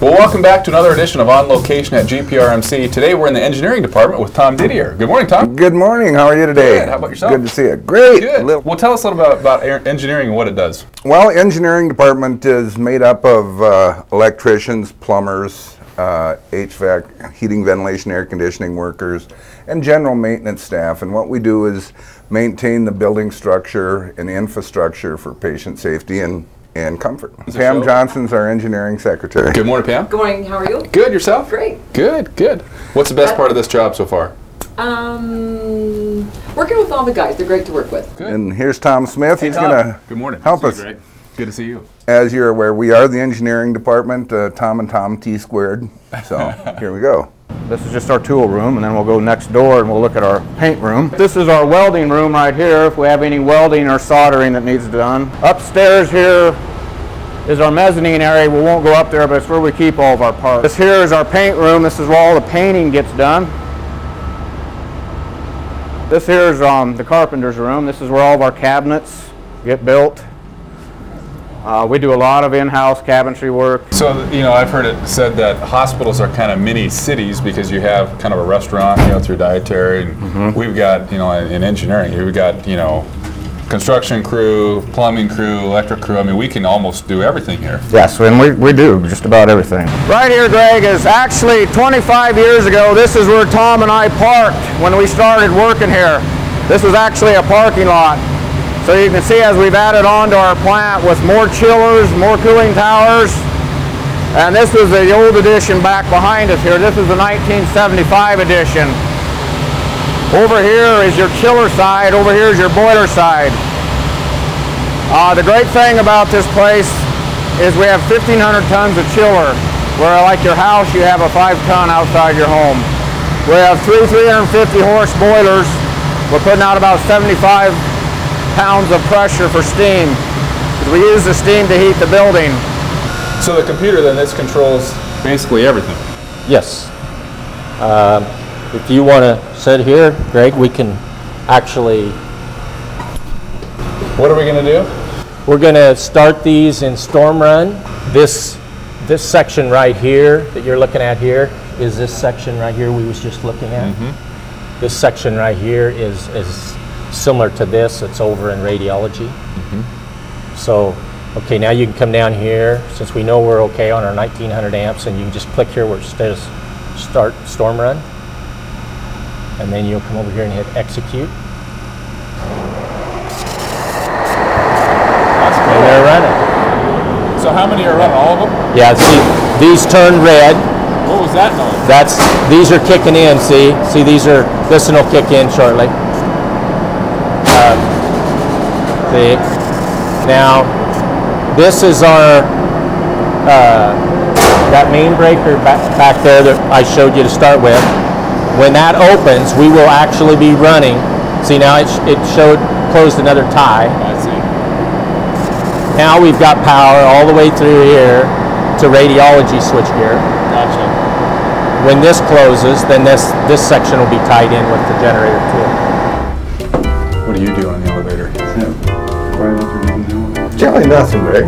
Well, welcome back to another edition of On Location at GPRMC. Today we're in the engineering department with Tom Didier. Good morning, Tom. Good morning. How are you today? Good. How about yourself? Good to see you. Great. Good. Well, tell us a little bit about engineering and what it does. Well, engineering department is made up of electricians, plumbers, HVAC, heating, ventilation, air conditioning workers, and general maintenance staff. And what we do is maintain the building structure and infrastructure for patient safety and comfort. Pam Johnson's our engineering secretary. Good morning, Pam. Good morning. How are you? Good. Yourself? Great. Good, good. What's the best part of this job so far? Working with all the guys. They're great to work with. Good. And here's Tom Smith. Hey, He's Tom. going Good morning. to help us. Greg. Good to see you. As you're aware, we are the engineering department, Tom and Tom T squared. So here we go. This is just our tool room, and then we'll go next door and we'll look at our paint room. This is our welding room right here, if we have any welding or soldering that needs done. Upstairs here is our mezzanine area. We won't go up there, but it's where we keep all of our parts. This here is our paint room. This is where all the painting gets done. This here is the carpenter's room. This is where all of our cabinets get built. We do a lot of in-house cabinetry work. So, you know, I've heard it said that hospitals are kind of mini cities because you have kind of a restaurant, you know, through dietary, and we've got, you know, in engineering, we've got, you know, construction crew, plumbing crew, electric crew. I mean, we can almost do everything here. Yes, and we do just about everything. Right here, Greg, is actually 25 years ago. This is where Tom and I parked when we started working here. This was actually a parking lot. So you can see as we've added on to our plant with more chillers, more cooling towers. And this was the old edition back behind us here. This is the 1975 edition. Over here is your chiller side, over here is your boiler side. The great thing about this place is we have 1,500 tons of chiller, where like your house you have a 5-ton outside your home. We have three 350 horse boilers. We're putting out about 75 pounds of pressure for steam. We use the steam to heat the building. So the computer then, this controls basically everything. Yes. If you want to sit here, Greg, we can actually... What are we going to do? We're going to start these in storm run. This section right here that you're looking at here is this section right here we was just looking at. This section right here is similar to this. It's over in radiology. So, okay, now you can come down here, since we know we're okay on our 1900 amps, and you can just click here where it says start storm run. And then you'll come over here and hit execute. That's cool. And they're running. So how many are running? All of them? Yeah, see, these turn red. What was that noise? These are kicking in, see? See, this one will kick in shortly. See? Now, this is our, that main breaker back there that I showed you to start with. When that opens, we will actually be running. See, now it closed another tie. I see. Now we've got power all the way through here to radiology switchgear. Gotcha. When this closes, then this section will be tied in with the generator too. What do you do on the elevator? Generally nothing, Greg.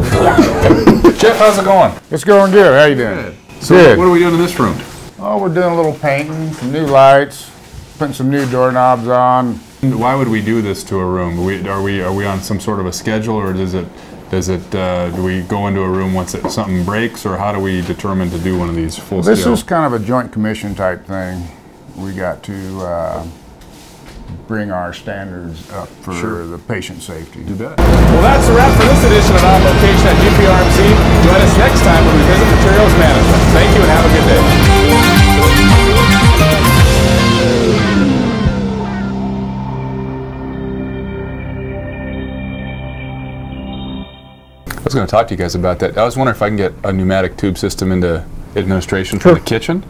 Jeff, how's it going? It's going good. How you doing? So Good. what are we doing in this room? Oh, we're doing a little painting, some new lights, putting some new doorknobs on. Why would we do this to a room? Are we on some sort of a schedule, or do we go into a room once something breaks, or how do we determine to do one of these full scale? This is kind of a joint commission type thing. We got to bring our standards up for the patient safety. You bet. Well, that's a wrap for this edition of On Location at GPRMC. Join us next time when we visit Materials Management. Thank you and have a good day. I was going to talk to you guys about that. I was wondering if I can get a pneumatic tube system into administration from the kitchen.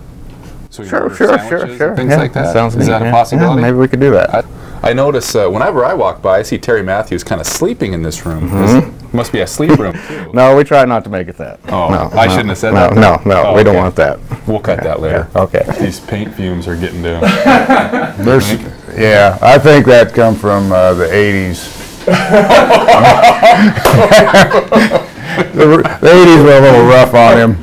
So Sure. Things like that. Sounds Is neat, that a yeah. possibility? Yeah, maybe we could do that. I notice whenever I walk by, I see Terry Matthews kind of sleeping in this room. Must be a sleep room too. No, we try not to make it that. Oh, no, I shouldn't have said no, that. No, Oh, we okay. don't want that. We'll cut that later. Yeah, okay. These paint fumes are getting to. Yeah, I think that come from the 80s. The 80s were a little rough on him.